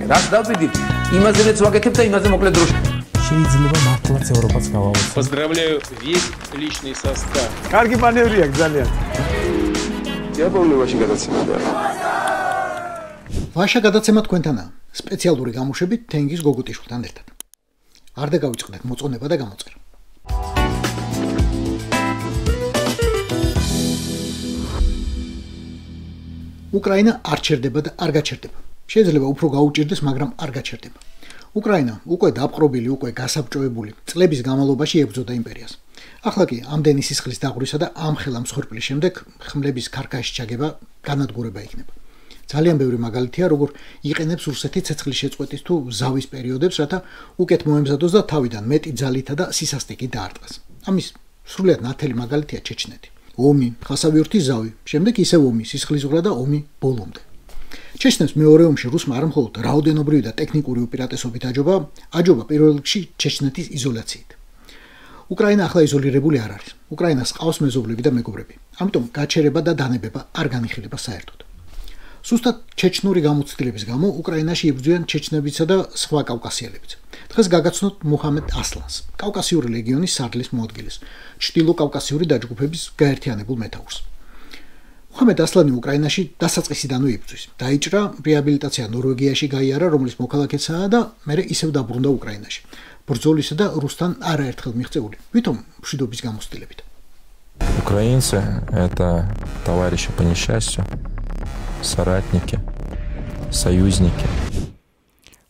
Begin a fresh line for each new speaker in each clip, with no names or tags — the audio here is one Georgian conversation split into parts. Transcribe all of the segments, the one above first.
რაც დავიდით, იმაზეც ვაკეთებ და იმაზე მოკლედ დროში.
შეიძლება მართლაც ევროპაც გავავოცოთ.
Поздравляю весь личный состав.
კარგი მანევრია ძალიან.
დიაბოლოვაში გადაცემაა.
ვაშა გადაცემა თქვენთანაა. სპეციალური გამოშვებით თენგიზ გოგუტიშვილთან ერთად. არ დაგავიწყდეთ მოწონება და გამოწერა. უკრაინა არ ჩერდება და არ გაჩერდება. შეიძლება უფრო გაუჭირდეს, მაგრამ არ გაჩერდება. უკრაინა უკვე დაპყრობილი, უკვე გასაბჭოებული, წლების განმავლობაში ებრძოდა იმპერიას. ახლა კი ამდენი სისხლის დაღვრისა და ამ ხელამსხვერპლის შემდეგ ხმლების ქარქაში ჩაგება განადგურება იქნება. ძალიან ბევრი მაგალითია, როგორ იყენებს რუსეთი ცეცხლის შეწყვეტის თუ ზავის პერიოდებს, რათა უკეთ მოემზადოს და თავიდან მეტი ძალითა და სისასტიკით დაარტყას. ამის სრულიად ნათელი მაგალითია ჩეჩნეთი. ომი, ხასავიურთის ზავი, შემდეგ ისევ ომი, სისხლისღვრა და ომი ბოლომდე. ჩეჩნებს მეორე ომში რუსმა არა მხოლოდ რაოდენობრივი და ტექნიკური უპირატესობით აჯობა პირველ რიგში ჩეჩნეთის იზოლაციით. უკრაინა ახლა იზოლირებული არ არის. უკრაინას ყავს მეზობლები და მეგობრები. ამიტომ გაჩერება და დანებება არ განიხილება საერთოდ. სუსტად ჩეჩნური გამოცდილების გამო უკრაინაში იბრძვიან ჩეჩნებიცა და სხვა კავკასიელებიც. დღეს გაგაცნოთ მუჰამედ ასლანს, კავკასიური ლეგიონის სარდლის მოადგილეს, ჩრდილო კავკასიური დაჯგუფების გაერთიანებულ მეთაურს. მუჰამედ ასლანი უკრაინაში დასაწყისიდანვე იბრძვის. დაიჭრა, რეაბილიტაცია ნორვეგიაში გაიარა, რომლის მოქალაქეცაა და მერე ისევ დაბრუნდა უკრაინაში. ბრძოლისა და რუსთან არაერთხელ მიღწეული, ვითომ მშვიდობის გამოცდილებით.
Украинцы — это товарищи по несчастью, соратники, союзники.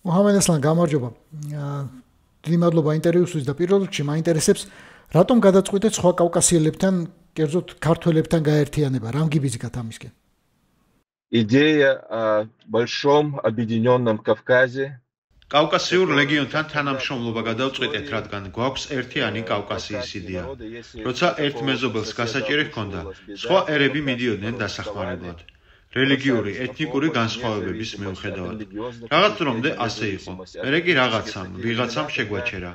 მუჰამედ ასლან, გამარჯობა. დიდი მადლობა ინტერვიუსთვის და პირველ რიგში მაინტერესებს, რატომ გადაწყვიტეთ სხვა კავკასიელებთან, კერძოდ ქართველებთან გაერთიანება, რამ გიბიზიკათ ამისკენ?
Идея о большом объединенном Кавказе.
კავკასიურ ლეგიონთან თანამშრომლობა გადავწყვიტეთ, რადგან გვაქვს ერთიანი კავკასიის იდეა. როცა ერთ მეზობელს გასაჭირი ჰქონდა, სხვა ერები მიდიოდნენ დასახმარებლად. რელიგიური, ეთნიკური განსხვავებების მიუხედავად. რაღაც დრომდე ასე იყო. მერე კი ვიღაცამ შეგვაჩერა.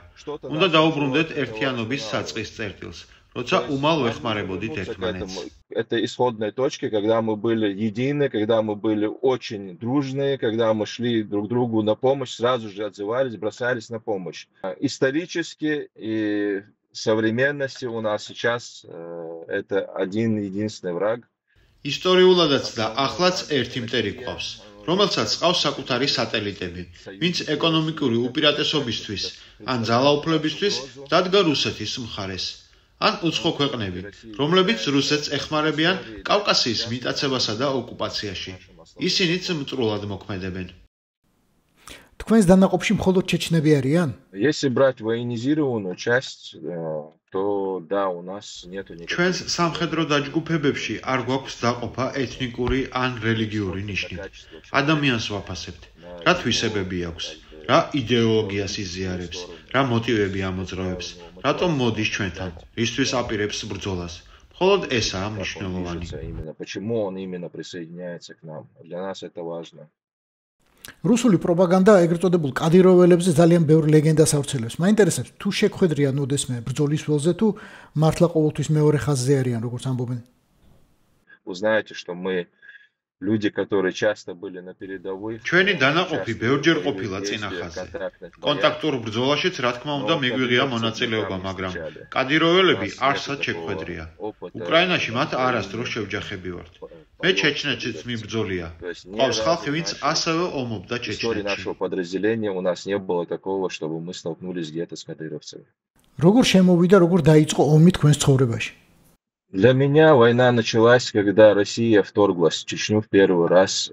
უნდა დაუბრუნდეთ ერთიანობის საწყის წერტილს, როცა უმალ ვეხმარებოდით ერთმანეთს.
Это исходные точки, когда мы были едины, когда мы были очень дружные, когда мы шли друг другу на помощь, сразу же отзывались, бросались на помощь. Исторически и в современности у нас сейчас это один единственный враг.
ისტორიულადაც და ახლაც ერთი მტერი გვყავს, რომელსაც ყავს საკუთარი სატელიტები, ვინც ეკონომიკური უპირატესობისთვის ან ძალაუფლებისთვის დადგა რუსეთის მხარეს. ან უცხო ქვეყნები, რომლებიც რუსეთს ეხმარებიან კავკასიის მიტაცებასა და ოკუპაციაში. ისინიც მტრულად მოქმედებენ.
თქვენს დანაყოფში მხოლოდ ჩეჩნები არიან?
Если брать военизированную часть, то да, у нас нету никаких.
ჩვენს სამხედრო დაჯგუფებებში არ გვაქვს დაყოფა ეთნიკური ან რელიგიური ნიშნით. ადამიანს ვაფასებთ, რა თვისებები აქვს, რა იდეოლოგიას იზიარებს, რა მოტივები ამოძრავებს, რატომ მოდის ჩვენთან, რისთვის აპირებს ბრძოლას. მხოლოდ ესაა მნიშვნელოვანი.
Почему он именно присоединяется к нам? Для нас это важно.
რუსული პროპაგანდა ეგრეთ წოდებულ კადიროველებზე ძალიან ბევრ ლეგენდას ავრცელებს. მაინტერესებს, თუ შეხვედრიან ოდესმე ბრძოლის ველზე თუ მართლა ყოველთვის მეორე ხაზზე არიან, როგორც ამბობენ.
Вы знаете, что мы люди, которые часто были на передовой.
ჩვენი დანაყოფი ბევრჯერ ყოფილა წინა ხაზზე. კონტაქტურ ბრძოლაშიც რა თქმა უნდა მიგვიღია მონაწილეობა, მაგრამ კადიროველები არსად შეხვედრია. უკრაინაში მათ არასდროს შევჯახები ვართ. მე ჩეჩნეთშიც მიბრძოლია. ყავს ხალხი, ვინც ასევე ომობდა ჩეჩნეთში.
Нашего подразделения у нас не было такого, чтобы мы столкнулись где-то с кадыровцами.
როგორ შემოვიდა, როგორ დაიწყო ომი თქვენს ცხოვრებაში?
Для меня война началась, когда Россия вторглась в Чечню в первый раз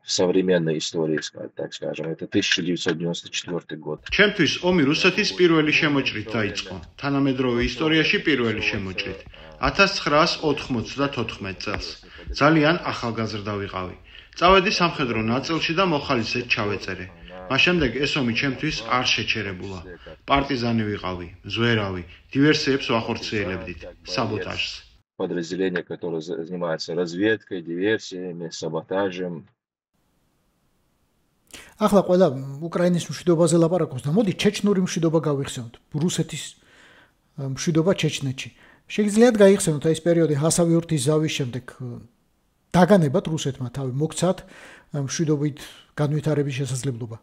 в современной истории, так скажем. Это 1994 год.
ჩემთვის ომი რუსეთის პირველი შემოჭრით დაიწყო. თანამედროვე ისტორიაში პირველი შემოჭრით. 1994 წელს. ძალიან ახალგაზრდა ვიყავი. წავედი სამხედრო ნაწილში და მოხალისედ ჩავეწერე. მას შემდეგ ეს ომი ჩემთვის არ შეჩერებულა. პარტიზანი ვიყავი, ზვერავი, დივერსიებს ვახორციელებდით, საბოტაჟს.
Подразделение, которое занимается разведкой, диверсиями, саботажем.
ახლა ყველა უკრაინის მშვიდობაზე ლაპარაკობს და მოდი ჩეჩნური მშვიდობა გავიხსენოთ. რუსეთის მშვიდობა ჩეჩნეთში. შეგიძლიათ გაიხსენოთ ეს პერიოდი ჰასავიურთის ზავის შემდეგ დაგანებად რუსეთმა თავი მოგცათ მშვიდობით განვითარების შესაძლებლობა.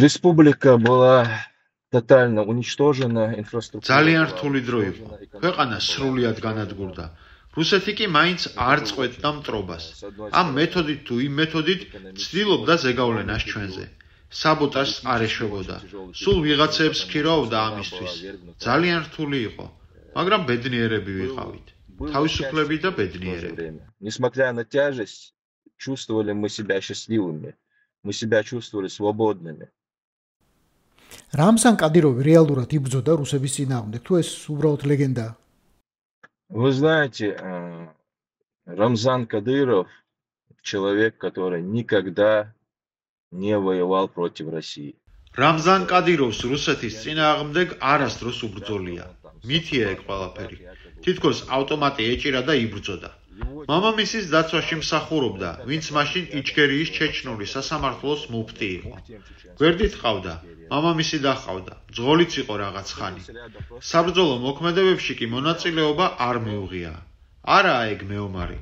Республика была тотально уничтожена, инфраструктура.
ძალიან რთული დრო იყო. ქვეყანა სრულიად განადგურდა. რუსეთი კი მაინც არ წყვეტდა მტრობას. ამ მეთოდით თუ იმ მეთოდით ცდილობდა ზეგავლენას ჩვენზე. საბოტაჟს არ ეშვებოდა. სულ ვიღაცებს ქირავდა ამისთვის. ძალიან რთული იყო, მაგრამ ბედნიერები ვიყავით. თავისუფლები და ბედნიერები.
Несмотря на тяжесть, чувствовали мы себя счастливыми. Мы себя чувствовали свободными.
Рамзан Кадирови реалურად იბრძოდა რუსების წინააღმდეგ, თუ ეს უბრალოდ ლეგენდაა?
Вы знаете, Рамзан Кадыров человек, который никогда не воевал против России.
Рамзан Кадировს რუსეთის წინააღმდეგ არასდროს უბრძოლია. მითია ეგ ყველაფერი. თითქოს ავტომატი ეჭირა და იბრძოდა. მამამისის დაცვაში მსახურობდა, ვინც მაშინ იჩქერიის ჩეჩნური სასამართლოს მუფტი იყო. გვერდით ყავდა, მამამისი დახავდა, ძღოლიც იყო რაღაც ხანი. საბრძოლო მოქმედებებში კი მონაწილეობა არ მიუღია. არაა ეგ მეომარი.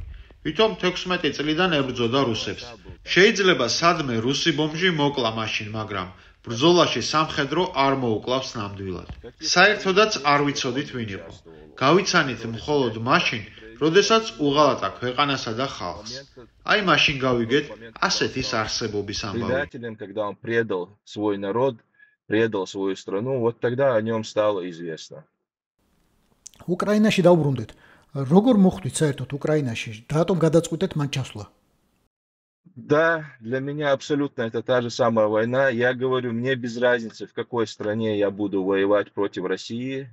ვითომ 16 წლიდან ებრძოდა რუსებს. შეიძლება სადმე რუსი ბომჟი მოკლა მაშინ, მაგრამ ბრძოლაში სამხედრო არ მოუკლავს ნამდვილად. საერთოდაც არ ვიცოდით ვინ იყო. გავიცანით მხოლოდ მაშინ, როდესაც უღალატა ქვეყანასა და ხალხს. აი მაშინ გავიგეთ ასეთის არსებობის ამბავი.
Когда он предал свой народ, предал свою страну, вот тогда о нем стало известно.
უკრაინაში დავბრუნდეთ. როგორ მოხვდით საერთოდ უკრაინაში? რატომ გადაწყვიტეთ მან ჩასვლა?
Да, для меня абсолютно это та же самая война. Я говорю, мне без разницы, в какой стране я буду воевать против России.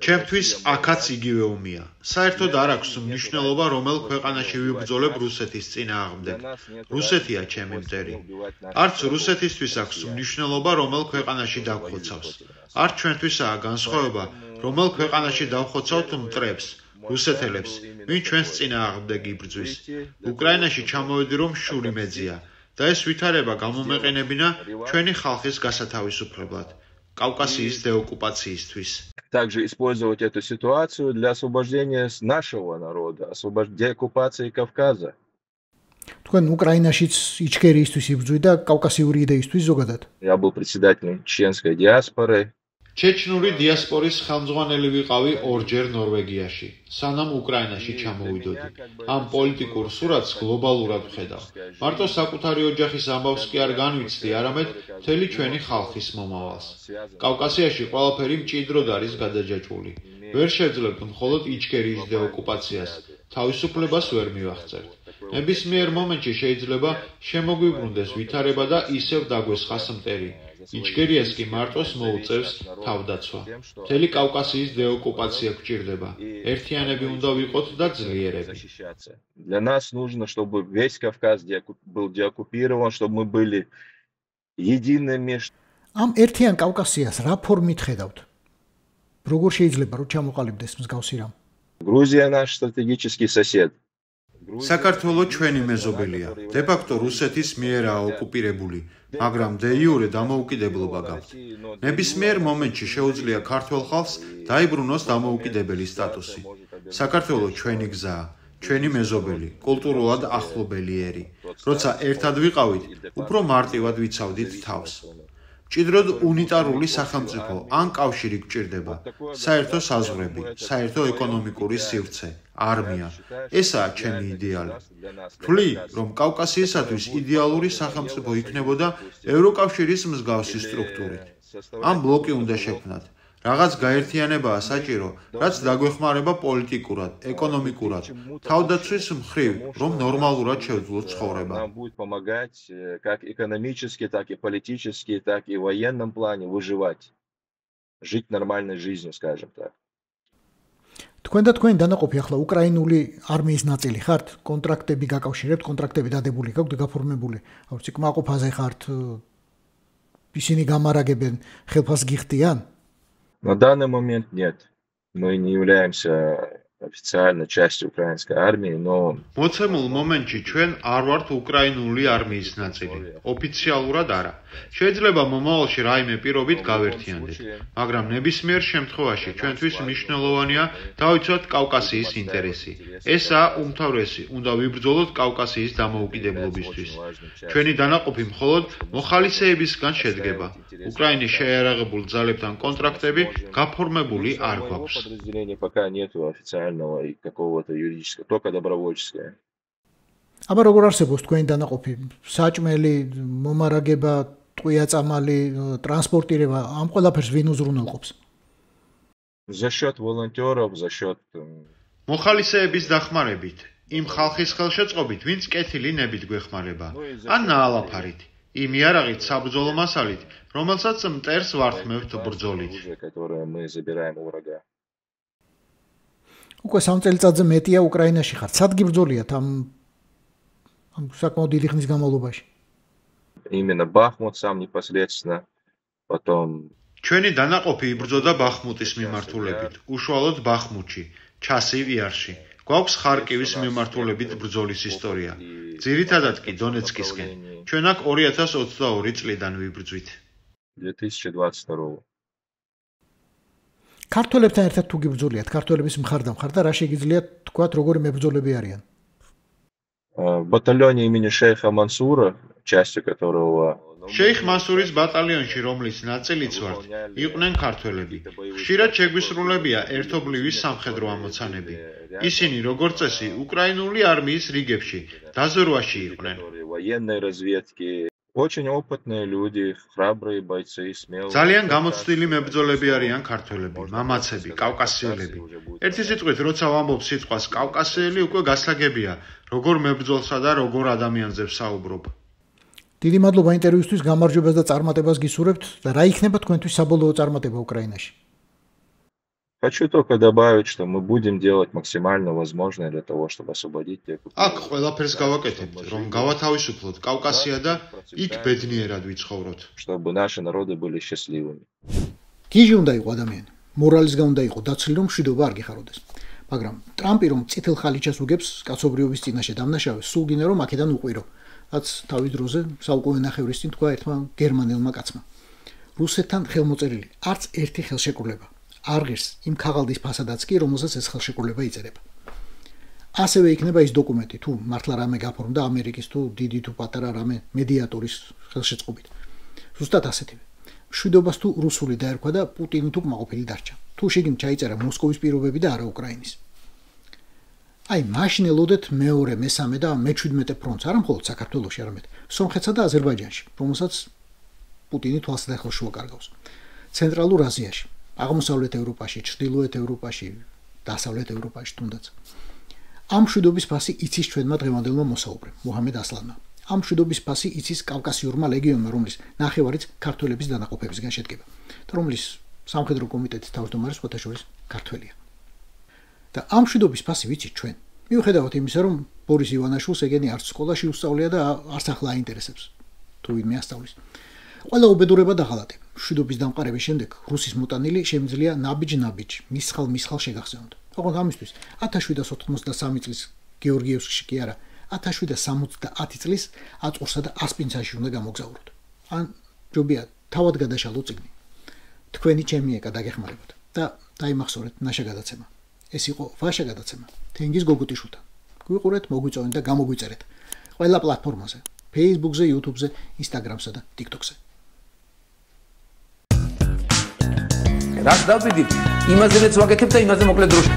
ჩემთვის აქაც იგივე ომია. საერთოდ არ აქვს მნიშვნელობა, რომელ ქვეყანაში ვიბრძოლებ რუსეთის წინააღმდეგ. რუსეთია ჩემი მტერი. არც რუსეთისთვის აქვს მნიშვნელობა, რომელ ქვეყანაში დავხოცავს. არც ჩვენთვისაა განსხვავება, რომელ ქვეყანაში დავხოცავთ მტრებს, რუსეთელებს, ვინ ჩვენს წინააღმდეგ იბრძვის. უკრაინაში ჩამოვედი, რომ შური მეძია და ეს ვითარება გამომეყენებინა ჩვენი ხალხის გასათავისუფლებლად. კავკასიის деоккупациისთვის.
Также использовать эту ситуацию для освобождения нашего народа, деоккупации Кавказа.
თქვენ უკრაინაშიც იჩქერიისთვის იბრძვით და კავკასიური იდეისთვის ზოგადად.
Я был председателем чеченской диаспоры.
ჩეჩნური დიასპორის ხელმძღვანელი ვიყავი ორჯერ ნორვეგიაში, სანამ უკრაინაში ჩამოვიდოდი. ამ პოლიტიკურ სურათს გლობალურად ვხედავ. მარტო საკუთარი ოჯახის ამბავს კი არ განვიცდი, არამედ მთელი ჩვენი ხალხის მომავალს. კავკასიაში ყველაფერი მჭიდროდ არის გადაჯაჭვული. ვერ შევძლებთ მხოლოდ იჩქერიის деоккупაციას, თავისუფლებას ვერ მივახცევთ. ნებისმიერ მომენტში შეიძლება შემოგვიბრუნდეს ვითარება და ისევ დაგვესხას მტერი. იჩქერიას კი მარტოს მოუწევს თავდაცვა. მთელი კავკასიის деоккупация გვჭირდება. ერთიანები უნდა ვიყოთ და ძლიერები.
Для нас нужно, чтобы весь Кавказ был деоккупирован, чтобы мы были едиными.
ამ ერთიან კავკასიას რა ფორმით ხედავთ? როგორ შეიძლება რომ ჩამოყალიბდეს მსგავსი რამ?
Грузия наш стратегический сосед.
საქართველო ჩვენი მეზობელია. De facto რუსეთის მიერაა ოკუპირებული, მაგრამ de jure დამოუკიდებლობა გაქვთ. ნებისმიერ მომენტში შეუძლია ქართველ ხალხს დაიბრუნოს დამოუკიდებელი სტატუსი. საქართველო ჩვენი გზაა, ჩვენი მეზობელი, კულტურულად ახლობელი. როცა ერთად ვიყავით, უფრო მარტივად ვიცავდით თავს. მჭიდროდ უნიტარული სახელმწიფო ან კავშირი გვჭირდება. საერთო საზღვრები, საერთო ეკონომიკური სივრცე, არმია. ესაა ჩემი იდეალი. ვთვლი, რომ კავკასიისათვის იდეალური სახელმწიფო იქნებოდა ევროკავშირის მსგავსი სტრუქტურით. ამ ბლოკი უნდა შექმნათ. რაღაც გაერთიანებაა საჭირო, რაც დაგვეხმარება პოლიტიკურად, ეკონომიკურად, თავდაცვის მხრივ, რომ ნორმალურად შევძლოთ ცხოვრება.
Нам будет помогать как экономически, так и политически, так и в военном плане выживать. Жить нормальной жизнью, скажем так.
თქვენ და თქვენი დანაყოფი ახლა უკრაინული არმიის ნაწილი ხართ? კონტრაქტები გაკავშირებთ, კონტრაქტები დადებული გაქვთ, გაფორმებული. არ ვიცი, კმაყოფაზე ხართ? ისინი გამარაგებენ, ხელფას გიხდიან?
На данный момент нет. Мы не являемся официально частью украинской армии, но
მოცემულ მომენტში ჩვენ არ ვართ უკრაინული არმიის ნაწილი, ოფიციალურად არა. შეიძლება მომავალში რაიმე პირობით გავერთიანდეთ, მაგრამ ნებისმიერ შემთხვევაში ჩვენთვის მნიშვნელოვანია დავიცვათ კავკასიის ინტერესი. ესაა უმთავრესი, უნდა ვიბრძოლოთ კავკასიის დამოუკიდებლობისთვის. ჩვენი დანაყოფი მხოლოდ მოხალისეებისგან შედგება. უკრაინის შეიარაღებულ ძალებთან კონტრაქტები გაფორმებული არ გვაქვს.
пока нету официального и какого-то юридического, только добровольческое.
აბა როგორ არსებობს თქვენი დანაყოფი? საჭმელი, მომარაგება, ტყვია-წამალი, ტრანსპორტირება, ამ ყველაფერს ვინ უზრუნველყოფს?
За счет волонтеров, за счет
მოხალისეების დახმარებით, იმ ხალხის ხელშეწყობით, ვინც კეთილი ნებით გვეხმარება, ან ნაალაფარით, იმ იარაღით საბრძოლო მასალით, რომელსაც მტერს ვართმევთ ბრძოლით.
которое мы забираем у врага.
უკვე 3 წელიწადზე მეტია უკრაინაში ხართ. სად გიბრძოლიათ ამ საკმაოდ დიდი ხნის განმავლობაში?
Именно Бахмут сам непосредственно, потом
ჩვენი დანაყოფი იბრძოდა ბახმუტის მიმართულებით, უშუალოდ ბახმუტში, ჩასივ იარში. გვაქვს ხარკივის მიმართულებით ბრძოლის ისტორია. ძირითადად კი დონეცკისკენ. ჩვენ აქ 2022 წლიდან ვიბრძვით.
2022.
ქართველებთან ერთად თუ გიბრძოლიათ, ქართველების მხარდამხარ ხარ და რა შეგიძლიათ თქვათ, როგორი მებრძოლები არიან?
В батальоне имени шейха Мансура, частью которого
შეიხ მასურის ბატალიონში, რომლის ნაწილიც ვართ, იყვნენ ქართველები. ხშირად შეგვისრულებია ერთობლივი სამხედრო ამოცანები. ისინი, როგორც წესი, უკრაინული არმიის რიგებში, დაზვერვაში იყვნენ.
военной разведки. Очень опытные люди, храбрые бойцы, смелые.
ძალიან გამოცდილი მებრძოლები არიან ქართველები, მამაცები, კავკასიელები. ერთი სიტყვით, როცა ვამბობ სიტყვას კავკასიელი, უკვე გასაგებია, როგორ მებრძოლსა და როგორ ადამიანზე ვსაუბრობ.
დიდი მადლობა ინტერვიუსთვის, გამარჯვებას და წარმატებას გისურვებთ და რა იქნება თქვენთვის საბოლოო წარმატება უკრაინაში?
Хочу только добавить, что мы будем делать максимально возможное для того, чтобы освободить тех.
აქ ყველაფერს გავაკეთებთ, რომ გავათავისუფლოთ კავკასია და იქ ბედნიერად ვიცხოვროთ.
Чтобы наши народы были счастливыми.
გიჟი უნდა იყო ადამიანი, მორალისგან უნდა იყო დაცლილი, რომ მშვიდობა არ გიხაროდეს. მაგრამ ტრამპი რომ წითელ ხალიჩას უგებს კაცობრიობის წინაშე დამნაშავეს, სულ გინდა რომ აქედან უყვირო. რაც თავის დროზე საუკუნენახევრის წინ თქვა ერთმა გერმანელმა კაცმა. რუსეთთან ხელმოწერილი არც ერთი ხელშეკრულება არ ღირს იმ ქაღალდის ფასადაც კი, რომელსაც ეს ხელშეკრულება იწერება. ასევე იქნება ის დოკუმენტი, თუ მართლა რამე გაფორმდა ამერიკის თუ დიდი თუ პატარა რამე მედიატორის ხელშეწყობით. ზუსტად ასეთივე. მშვიდობას თუ რუსული დაერქვა და პუტინი თუ კმაყოფილი დარჩა. თუ შეგინ ჩაიწერა მოსკოვის პირობები და არა უკრაინის. აი, მაშინ ელოდეთ მეორე, მესამე და მე-17 ფრონტს, არა მხოლოდ საქართველოში, არამედ სომხეთსა და აზერბაიჯანში, რომელსაც პუტინი თვალსაჩინო უყარგავს. ცენტრალურ აზიაში, აღმოსავლეთ ევროპაში, ჩრდილოეთ ევროპაში, დასავლეთ ევროპაში თუნდაც. ამ მშვიდობის ფასი იცის ჩვენმა დღევანდელმა მოსაუბრემ, მუჰამედ ასლანმა. ამ მშვიდობის ფასი იცის კავკასიურმა ლეგიონმა, რომლის ნახევარიც ქართველების დანაყოფებისგან შედგება და რომლის სამხედრო კომიტეტის თავმჯდომარე სხვათა შორის ქართველია. და ამ მშვიდობის ფასი ვიცით ჩვენ. მიუხედავად იმისა, რომ ბორის ივანაშვილს ეგენი არც სკოლაში უსწავლია და არც ახლა აინტერესებს თუ ვინმე ასწავლის. ყველა უბედურება და ღალატი. მშვიდობის დამყარების შემდეგ რუსის მოტანილი შემიძლია ნაბიჯ-ნაბიჯ, მისხალ შეგახსენოთ. ოღონდ ამისთვის 1793 წლის გეორგიევსკში კი არა, 1770 წლის აწყურსა და ასპინცაში უნდა გამოგზაუროთ. ან ჯობია თავად გადაშალო წიგნი. თქვენი ჩემი ეკა დაგეხმარებათ და დაიმახსოვრეთ ნაშა გადაცემა. ეს იყო ვაშა გადაცემა. თენგიზ გოგუტიშვილთან. გვიყურეთ, მოგვიწონეთ და გამოგვიწერეთ. ყველა პლატფორმაზე: Facebook-ზე, YouTube-ზე, Instagram-სა და TikTok-ზე.
რაც დავიდით, იმაზეც ვაკეთებ და იმაზე მოკლედ დროში.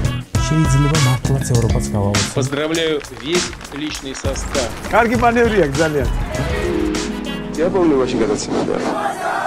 შეიძლება მართლაც ევროპაც გავავოთ.
Поздравляю весь личный состав.
კარგი მანევრია ძალიან.
Я помню, очень гадаться надо.